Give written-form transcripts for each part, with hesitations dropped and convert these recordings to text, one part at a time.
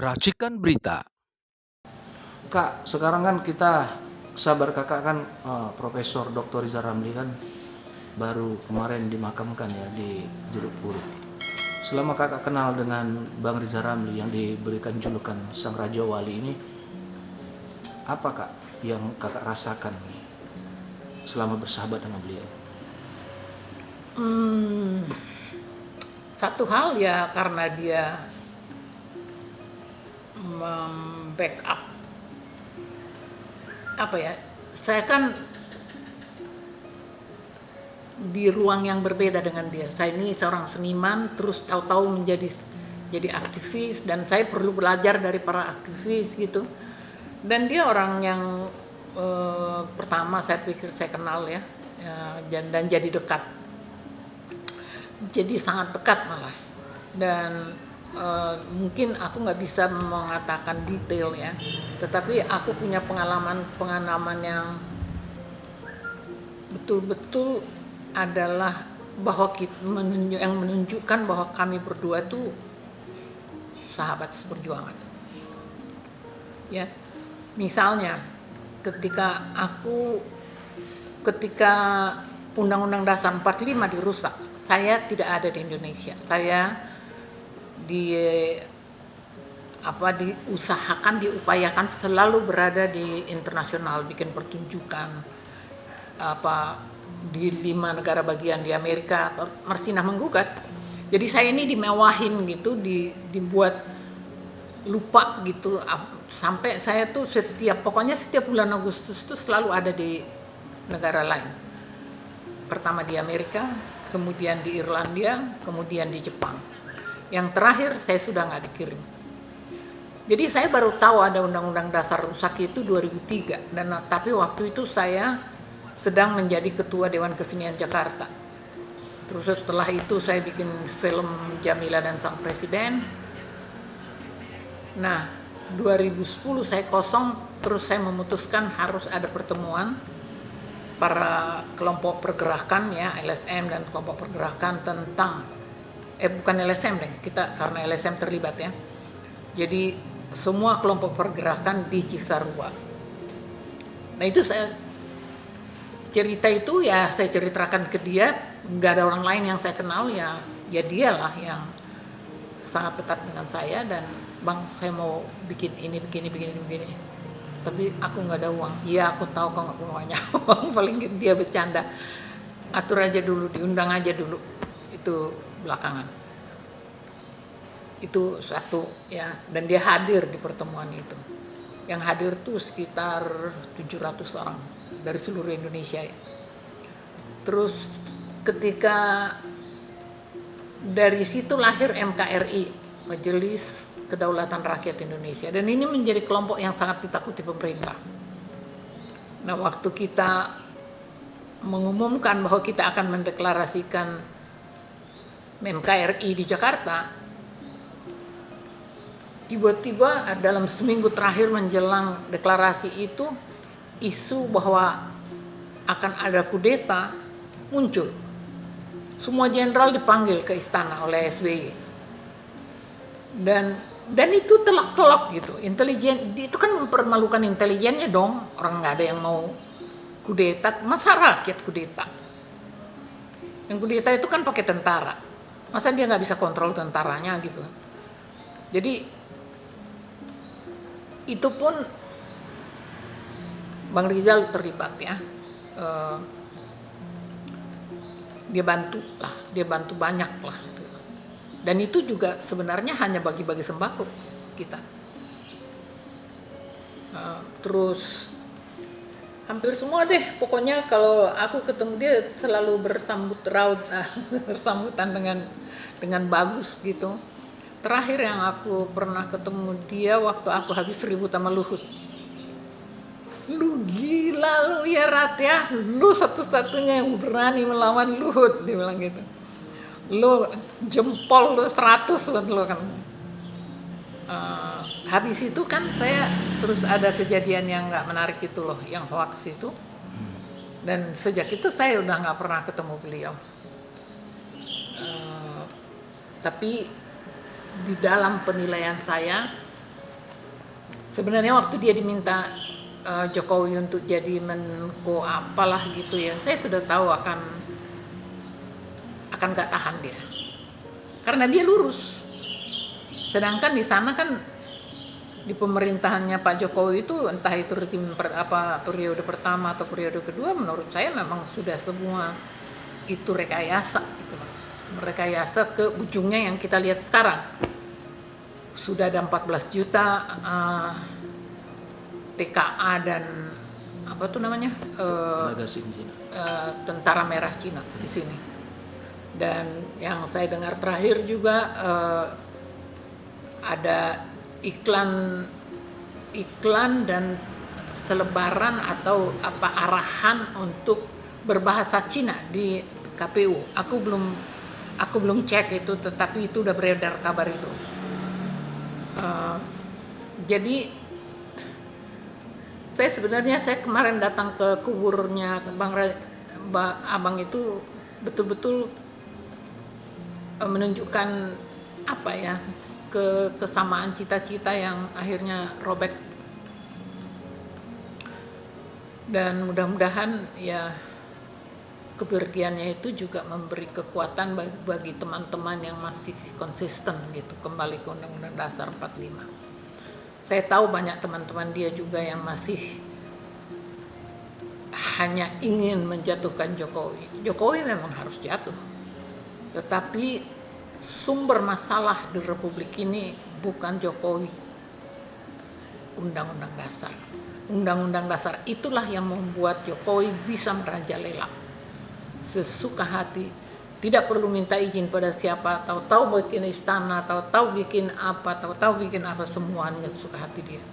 Racikan Berita. Kak, sekarang kan kita sabar kakak kan Profesor Dr. Rizal Ramli kan baru kemarin dimakamkan ya di Jeruk Purut. Selama kakak kenal dengan Bang Rizal Ramli yang diberikan julukan Sang Raja Wali ini, apa kak yang kakak rasakan selama bersahabat dengan beliau? Satu hal ya, karena dia membackup saya kan di ruang yang berbeda dengan dia. Saya ini seorang seniman, terus tahu-tahu jadi aktivis, dan saya perlu belajar dari para aktivis gitu. Dan dia orang yang pertama saya pikir saya kenal ya, dan jadi dekat, jadi sangat dekat malah. Dan mungkin aku nggak bisa mengatakan detail ya, tetapi aku punya pengalaman yang betul-betul adalah bahwa yang menunjukkan bahwa kami berdua itu sahabat seperjuangan. Ya, misalnya ketika Undang-Undang Dasar 45 dirusak, saya tidak ada di Indonesia. Saya diupayakan selalu berada di internasional, bikin pertunjukan di 5 negara bagian di Amerika, Marsinah menggugat. Jadi saya ini dimewahin gitu, dibuat lupa gitu, sampai saya tuh setiap bulan Agustus itu selalu ada di negara lain. Pertama di Amerika, kemudian di Irlandia, kemudian di Jepang. Yang terakhir saya sudah nggak dikirim. Jadi saya baru tahu ada Undang-Undang Dasar rusak itu 2003, tapi waktu itu saya sedang menjadi Ketua Dewan Kesenian Jakarta. Terus setelah itu saya bikin film Jamila dan Sang Presiden. Nah, 2010 saya kosong, terus saya memutuskan harus ada pertemuan para kelompok pergerakan ya, LSM dan kelompok pergerakan tentang bukan LSM deh, kita karena LSM terlibat ya. Jadi semua kelompok pergerakan di Cisarua. Nah itu saya ceritakan ke dia, nggak ada orang lain yang saya kenal ya dialah yang sangat dekat dengan saya. Dan bang, saya mau bikin ini begini, tapi aku nggak ada uang. Iya aku tahu kok nggak punya uang. Paling dia bercanda, atur aja dulu, diundang aja dulu, itu belakangan. Itu satu ya, dan dia hadir di pertemuan itu. Yang hadir tuh sekitar 700 orang dari seluruh Indonesia ya. Terus ketika dari situ lahir MKRI, Majelis Kedaulatan Rakyat Indonesia, dan ini menjadi kelompok yang sangat ditakuti pemerintah. Nah, waktu kita mengumumkan bahwa kita akan mendeklarasikan MKRI di Jakarta, tiba-tiba dalam seminggu terakhir menjelang deklarasi itu, isu bahwa akan ada kudeta muncul. Semua jenderal dipanggil ke istana oleh SBY. Dan itu telak-telak gitu. Intelijen itu kan mempermalukan intelijennya dong. Orang nggak ada yang mau kudeta, masa rakyat kudeta? Yang kudeta itu kan pakai tentara. Masa dia nggak bisa kontrol tentaranya gitu. Jadi itu pun Bang Rizal terlibat ya. Dia bantu banyak lah. Dan itu juga sebenarnya hanya bagi-bagi sembako kita. Terus hampir semua deh, pokoknya kalau aku ketemu dia selalu bersambutan dengan bagus gitu. Terakhir yang aku pernah ketemu dia waktu aku habis ribut sama Luhut. Lu gila lu ya Rat ya, lu satu-satunya yang berani melawan Luhut, dia bilang gitu. Lu jempol lu 100 buat lu kan. Habis itu kan saya terus ada kejadian yang nggak menarik itu loh, yang hoax itu. Dan sejak itu saya udah nggak pernah ketemu beliau. Tapi di dalam penilaian saya Sebenarnya waktu dia diminta Jokowi untuk jadi Menko apalah gitu ya, saya sudah tahu akan gak tahan dia, karena dia lurus. Sedangkan di sana kan di pemerintahannya Pak Jokowi itu entah itu rezim periode pertama atau periode kedua, menurut saya memang sudah semua itu rekayasa gitu, rekayasa ke ujungnya yang kita lihat sekarang. Sudah ada 14 juta TKA dan apa tuh namanya tentara merah Cina di sini. Dan yang saya dengar terakhir juga ada iklan dan selebaran atau arahan untuk berbahasa Cina di KPU. Aku belum cek itu, tetapi itu udah beredar kabar itu. Jadi saya kemarin datang ke kuburnya Abang itu betul-betul menunjukkan apa ya, kesamaan cita-cita yang akhirnya robek. Dan mudah-mudahan ya kepergiannya itu juga memberi kekuatan bagi teman-teman yang masih konsisten gitu kembali ke Undang-Undang Dasar 45. Saya tahu banyak teman-teman dia juga yang masih hanya ingin menjatuhkan Jokowi. Jokowi memang harus jatuh, tetapi sumber masalah di Republik ini bukan Jokowi. Undang-Undang Dasar. Undang-Undang Dasar itulah yang membuat Jokowi bisa merajalela sesuka hati, tidak perlu minta izin pada siapa, tahu-tahu bikin istana, tahu-tahu bikin apa, semuanya sesuka hati dia.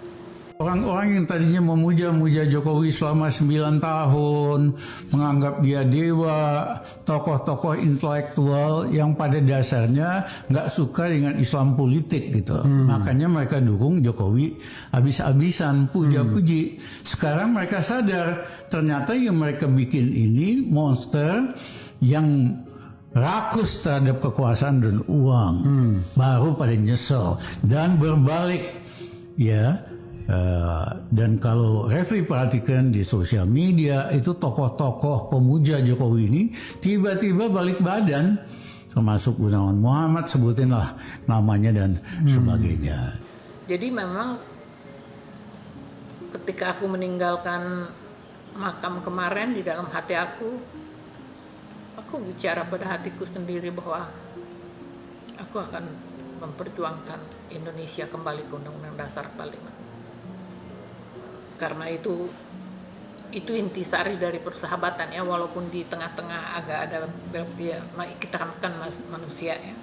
Orang-orang yang tadinya memuja-muja Jokowi selama 9 tahun, menganggap dia dewa, tokoh-tokoh intelektual yang pada dasarnya nggak suka dengan Islam politik gitu. Makanya mereka dukung Jokowi habis-habisan, puja-puji. Sekarang mereka sadar ternyata yang mereka bikin ini monster yang rakus terhadap kekuasaan dan uang. Baru pada nyesel dan berbalik ya. Dan kalau Refli perhatikan di sosial media itu tokoh-tokoh pemuja Jokowi ini tiba-tiba balik badan, termasuk Gunawan Muhammad, sebutinlah namanya dan sebagainya. Jadi memang ketika aku meninggalkan makam kemarin, di dalam hati aku bicara pada hatiku sendiri bahwa aku akan memperjuangkan Indonesia kembali ke Undang-Undang Dasar 45. Karena itu intisari dari persahabatan ya, walaupun di tengah-tengah agak ada ya, kita kan manusia ya,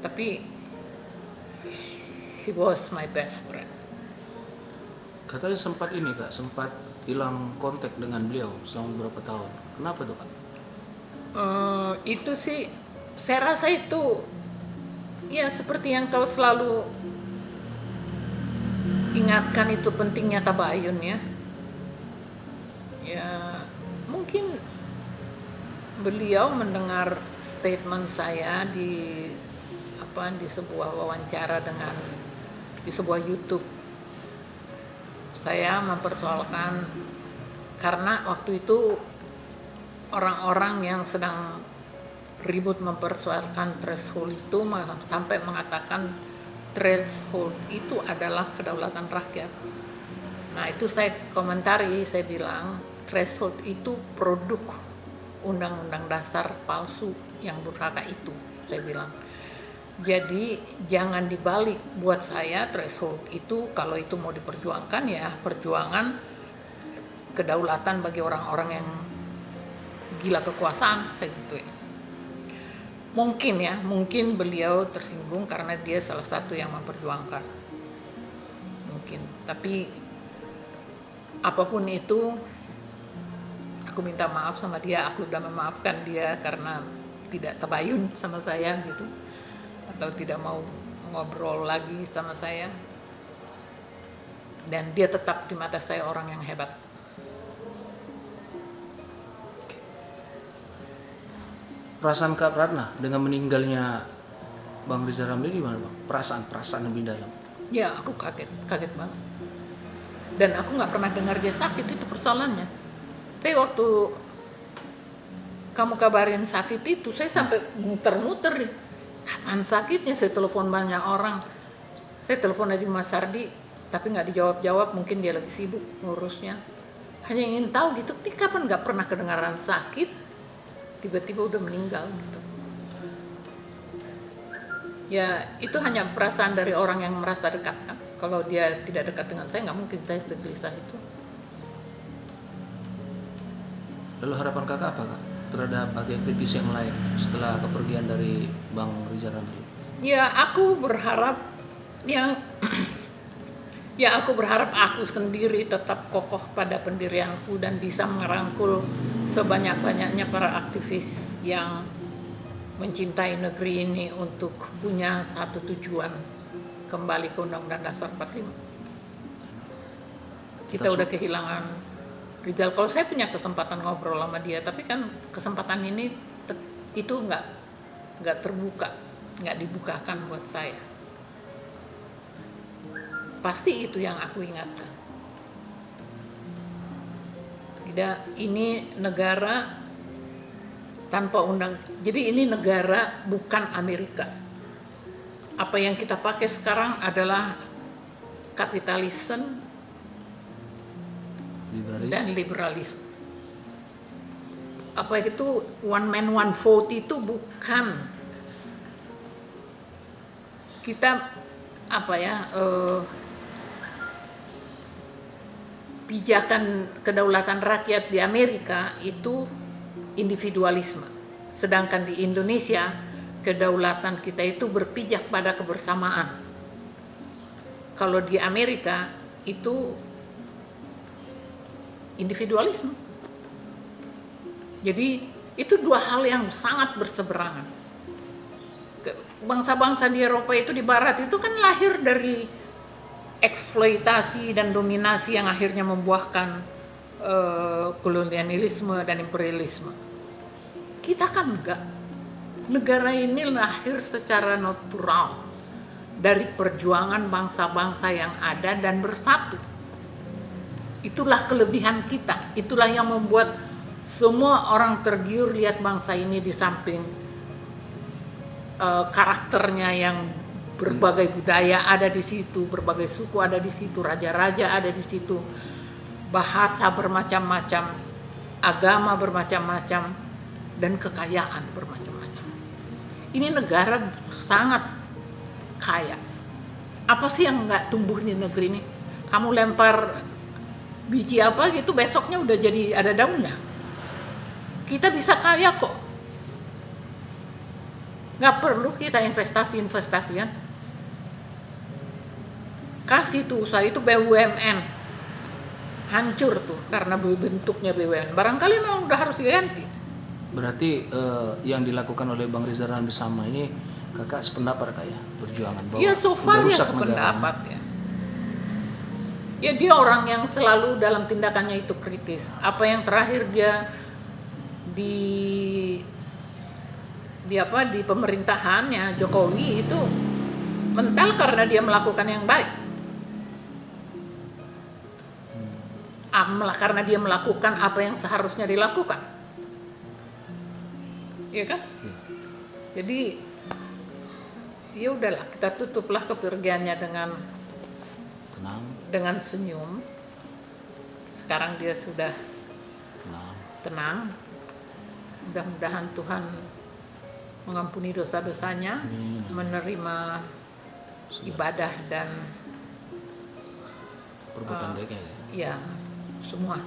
tapi he was my best friend. Katanya sempat hilang kontak dengan beliau selama beberapa tahun. Kenapa tuh Kak? Itu sih saya rasa itu ya seperti yang kau selalu ingatkan, itu pentingnya tabayun ya. Ya mungkin beliau mendengar statement saya di sebuah wawancara di sebuah YouTube. Saya mempersoalkan karena waktu itu orang-orang yang sedang ribut mempersoalkan threshold itu sampai mengatakan threshold itu adalah kedaulatan rakyat. Nah itu saya komentari, saya bilang threshold itu produk Undang-Undang Dasar palsu yang durhaka itu, saya bilang. Jadi jangan dibalik, buat saya threshold itu kalau itu mau diperjuangkan ya perjuangan kedaulatan bagi orang-orang yang gila kekuasaan, kayak gitu ya. Mungkin beliau tersinggung karena dia salah satu yang memperjuangkan. Mungkin, tapi apapun itu, aku minta maaf sama dia, aku sudah memaafkan dia karena tidak tabayun sama saya gitu, atau tidak mau ngobrol lagi sama saya. Dan dia tetap di mata saya orang yang hebat. Perasaan Kak Ratna dengan meninggalnya Bang Rizal Ramli gimana Bang? Perasaan lebih dalam. Ya aku kaget banget. Dan aku nggak pernah dengar dia sakit, itu persoalannya. Tapi waktu kamu kabarin sakit itu, saya sampai muter-muter nih. Kapan sakitnya? Saya telepon banyak orang. Saya telepon Adi Mas Sardi, tapi nggak dijawab-jawab. Mungkin dia lagi sibuk ngurusnya. Hanya ingin tahu gitu, ini kapan nggak pernah kedengaran sakit, tiba-tiba udah meninggal gitu. Ya itu hanya perasaan dari orang yang merasa dekat kan. Kalau dia tidak dekat dengan saya, nggak mungkin saya segelisah itu. Lalu harapan kakak apa kak terhadap aktivis yang lain setelah kepergian dari Bang Rizal Ramli? Ya aku berharap yang ya aku berharap aku sendiri tetap kokoh pada pendirianku dan bisa merangkul sebanyak-banyaknya para aktivis yang mencintai negeri ini untuk punya satu tujuan, kembali ke Undang-Undang Dasar 45. Kita udah kehilangan Rizal. Kalau saya punya kesempatan ngobrol sama dia, tapi kan kesempatan ini itu nggak terbuka, nggak dibukakan buat saya. Pasti itu yang aku ingatkan. Tidak, ini negara tanpa undang. Jadi ini negara bukan Amerika. Apa yang kita pakai sekarang adalah kapitalisme dan liberalisme. Apa itu one man one vote itu bukan. Kita pijakan kedaulatan rakyat di Amerika itu individualisme. Sedangkan di Indonesia kedaulatan kita itu berpijak pada kebersamaan. Kalau di Amerika itu individualisme. Jadi itu dua hal yang sangat berseberangan. Bangsa-bangsa di Eropa itu, di Barat itu kan lahir dari eksploitasi dan dominasi yang akhirnya membuahkan kolonialisme dan imperialisme. Kita kan enggak. Negara ini lahir secara natural dari perjuangan bangsa-bangsa yang ada dan bersatu. Itulah kelebihan kita. Itulah yang membuat semua orang tergiur lihat bangsa ini, di samping karakternya yang berbagai budaya ada di situ, berbagai suku ada di situ, raja-raja ada di situ, bahasa bermacam-macam, agama bermacam-macam, dan kekayaan bermacam-macam. Ini negara sangat kaya. Apa sih yang nggak tumbuh di negeri ini? Kamu lempar biji apa gitu, besoknya udah jadi ada daunnya. Kita bisa kaya kok. Nggak perlu kita investasian. Kasih tuh usaha itu BUMN. Hancur tuh karena bentuknya BUMN. Barangkali memang udah harus diganti. Berarti yang dilakukan oleh Bang Rizal Ramli sama ini kakak sependapat kayak perjuangan bahwa ya so far udah ya rusak sependapat negara. Ya dia orang yang selalu dalam tindakannya itu kritis. Apa yang terakhir dia di pemerintahannya Jokowi itu mental karena dia melakukan yang baik. Karena dia melakukan apa yang seharusnya dilakukan. Iya kan? Jadi ya udahlah, kita tutuplah kepergiannya dengan senyum. Sekarang dia sudah tenang. Mudah-mudahan Tuhan mengampuni dosa-dosanya, menerima ibadah dan perbuatan baiknya ya semua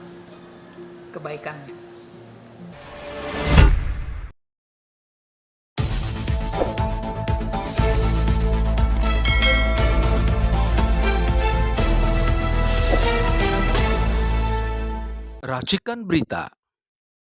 kebaikannya. Racikan Berita